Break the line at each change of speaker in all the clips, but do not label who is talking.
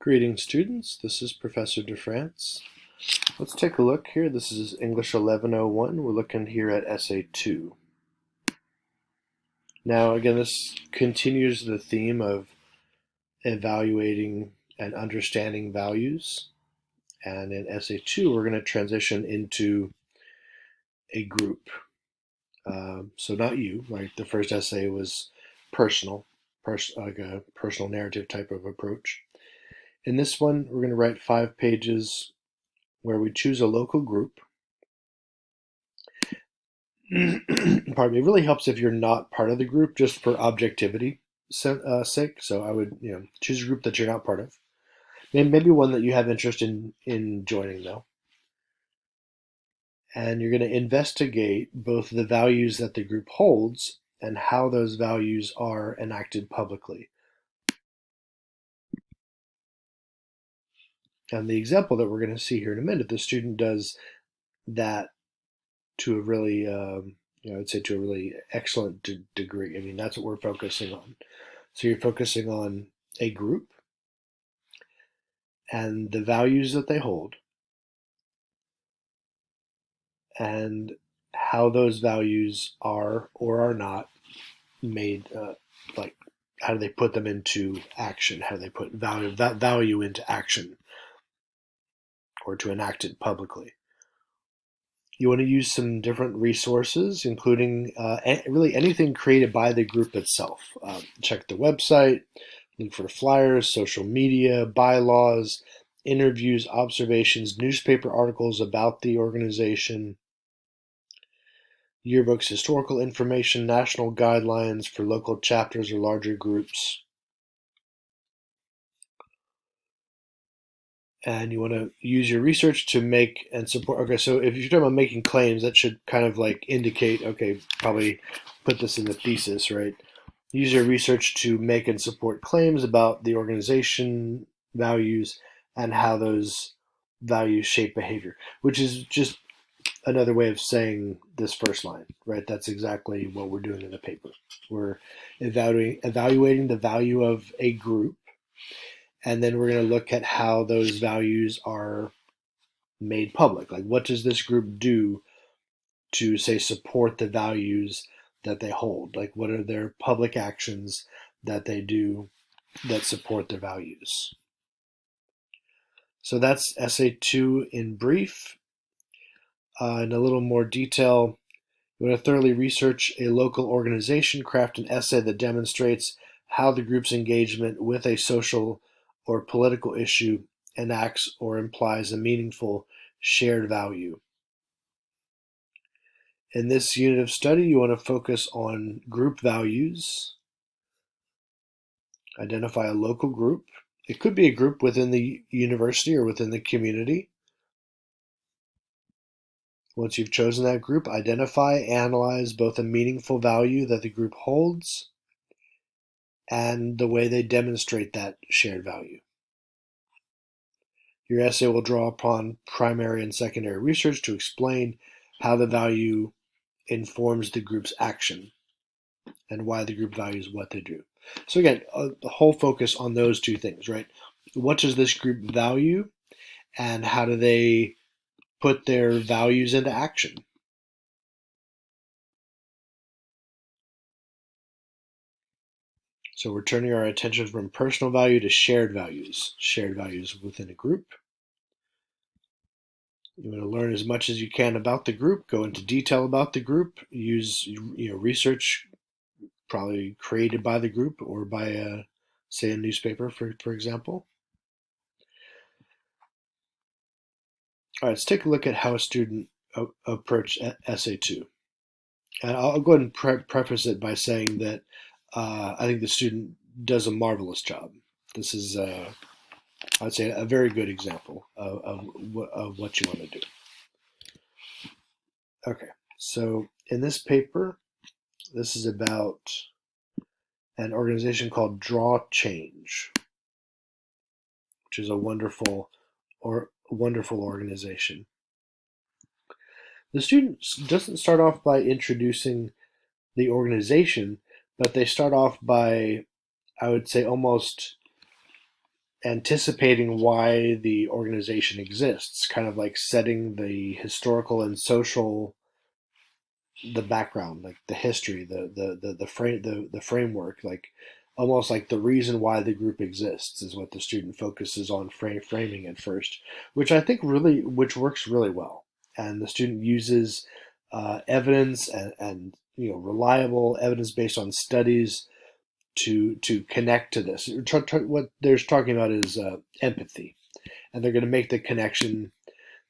Greetings, students. This is Professor DeFrance. Let's take a look here. This is English 1101. We're looking here at Essay 2. Now, again, this continues the theme of evaluating and understanding values. And in Essay 2, we're going to transition into a group. So not you, right? The first essay was personal, like a personal narrative type of approach. In this one, we're going to write 5 pages where we choose a local group. Pardon me. It really helps if you're not part of the group, just for objectivity sake. So I would, choose a group that you're not part of. Maybe one that you have interest in joining, though. And you're going to investigate both the values that the group holds and how those values are enacted publicly. And the example that we're going to see here in a minute, the student does that to a really, I'd say to a really excellent degree. I mean, that's what we're focusing on. So you're focusing on a group and the values that they hold and how those values are or are not made, like how do they put them into action? How do they put that value into action or to enact it publicly? You want to use some different resources, including really anything created by the group itself. Check the website, look for flyers, social media, bylaws, interviews, observations, newspaper articles about the organization, yearbooks, historical information, national guidelines for local chapters or larger groups. And you want to use your research to make and support. Okay, so if you're talking about making claims, that should kind of like indicate, okay, probably put this in the thesis, right? Use your research to make and support claims about the organization values and how those values shape behavior, which is just another way of saying this first line, right? That's exactly what we're doing in the paper. We're evaluating the value of a group, and then we're going to look at how those values are made public. Like, what does this group do to, say, support the values that they hold? Like, what are their public actions that they do that support their values? So that's Essay 2 in brief. In a little more detail, you want to thoroughly research a local organization, craft an essay that demonstrates how the group's engagement with a social or political issue enacts or implies a meaningful shared value. In this unit of study, you want to focus on group values, identify a local group. It could be a group within the university or within the community. Once you've chosen that group, identify, analyze both a meaningful value that the group holds and the way they demonstrate that shared value. Your essay will draw upon primary and secondary research to explain how the value informs the group's action and why the group values what they do. So again, the whole focus on those two things, right? What does this group value and how do they put their values into action? So we're turning our attention from personal value to shared values within a group. You want to learn as much as you can about the group, go into detail about the group, use research probably created by the group or by say a newspaper, for example. All right, let's take a look at how a student approached Essay 2. And I'll go ahead and preface it by saying that I think the student does a marvelous job. This is, I'd say, a very good example of what you want to do. Okay, so in this paper, this is about an organization called Draw Change, which is a wonderful organization. The student doesn't start off by introducing the organization, but they start off by, I would say, almost anticipating why the organization exists, kind of like setting the historical and social, the background, like the history, the framework, like almost like the reason why the group exists is what the student focuses on framing at first, which I think really, which works really well. And the student uses evidence and reliable evidence based on studies to connect to this. What they're talking about is empathy, and they're going to make the connection.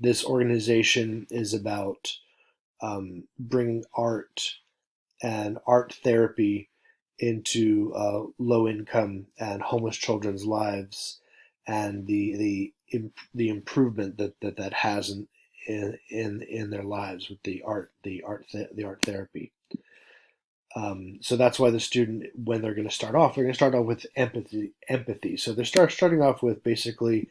This organization is about bringing art and art therapy into low income and homeless children's lives, and the improvement that has in their lives with the art therapy. So that's why the student, when they're going to start off, they're going to start off with empathy. So they're starting off with basically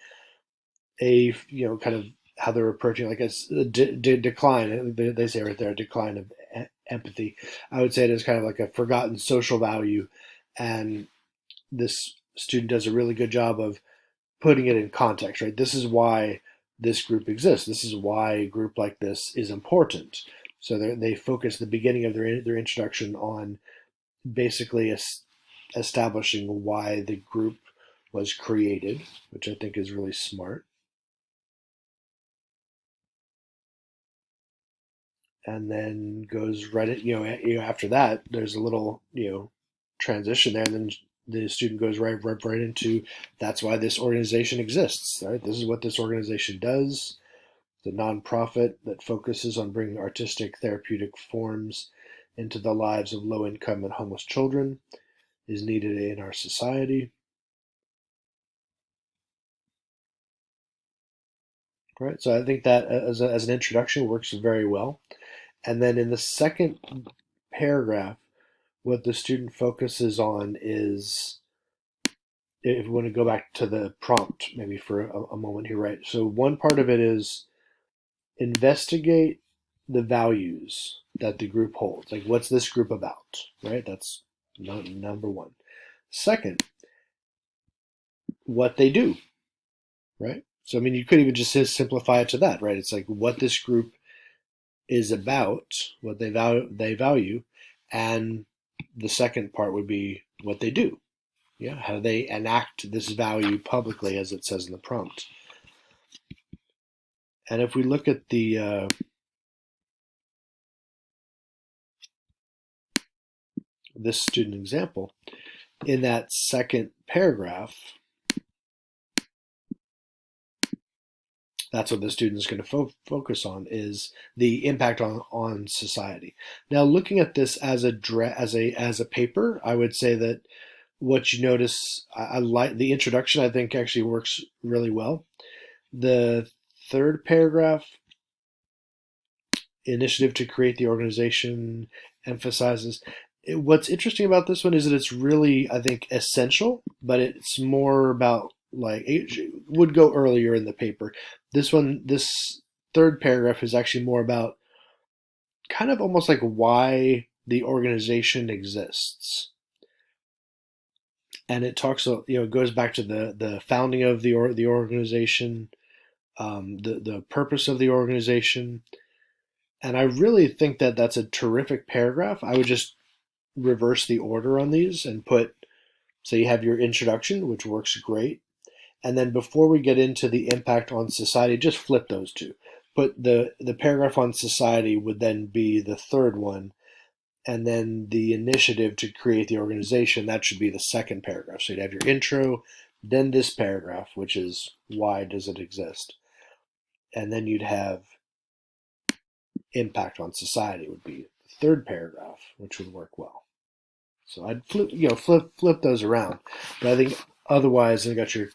a kind of how they're approaching like a decline. They say right there, a decline of empathy. I would say it is kind of like a forgotten social value, and this student does a really good job of putting it in context. Right, this is why this group exists. This is why a group like this is important. So they focus the beginning of their introduction on basically establishing why the group was created, which I think is really smart. And then goes right, after that, there's a little, transition there, and then the student goes right into that's why this organization exists. Right, this is what this organization does. The nonprofit that focuses on bringing artistic therapeutic forms into the lives of low income and homeless children is needed in our society. Right, so I think that as an introduction works very well. And then in the second paragraph, what the student focuses on is, if we want to go back to the prompt maybe for a moment here, right? So one part of it is investigate the values that the group holds. Like, what's this group about, right? That's number one. Second, what they do, right? So, I mean, you could even just simplify it to that, right? It's like what this group is about, what they value, and the second part would be what they do. Yeah, how do they enact this value publicly, as it says in the prompt? And if we look at this student example, in that second paragraph, that's what the student is going to focus on, is the impact on society. Now, looking at this as a paper, I would say that what you notice, I like the introduction. I think actually works really well. The third paragraph, initiative to create the organization, emphasizes. What's interesting about this one is that it's really, I think, essential, but it's more about, like, it would go earlier in the paper. This third paragraph is actually more about kind of almost like why the organization exists. And it talks, it goes back to the founding of the organization, the purpose of the organization, and I really think that that's a terrific paragraph. I would just reverse the order on these and put, so you have your introduction, which works great, and then before we get into the impact on society, just flip those two. Put the paragraph on society would then be the third one, and then the initiative to create the organization, that should be the second paragraph. So you'd have your intro, then this paragraph, which is why does it exist, and then you'd have impact on society would be the third paragraph, which would work well. So I'd flip those around, but I think otherwise, I got your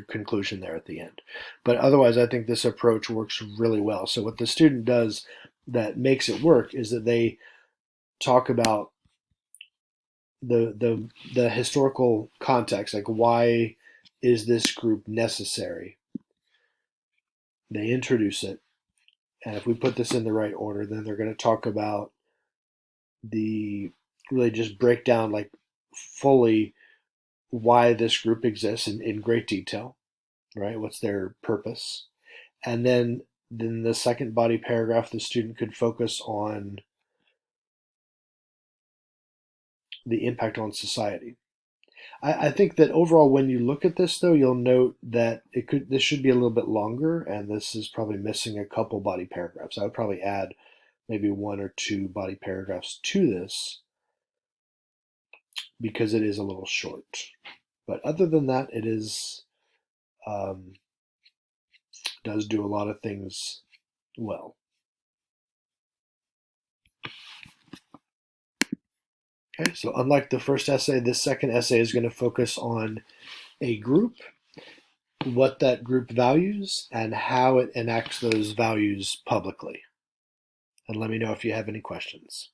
conclusion there at the end. But otherwise, I think this approach works really well. So what the student does that makes it work is that they talk about the historical context, like why is this group necessary? They introduce it, and if we put this in the right order, then they're going to talk about the really just break down like fully why this group exists in great detail, right? What's their purpose? And then the second body paragraph, the student could focus on the impact on society. I think that overall, when you look at this, though, you'll note that this should be a little bit longer, and this is probably missing a couple body paragraphs. I would probably add maybe one or two body paragraphs to this because it is a little short. But other than that, it is does do a lot of things well. Okay, so unlike the first essay, this second essay is going to focus on a group, what that group values, and how it enacts those values publicly. And let me know if you have any questions.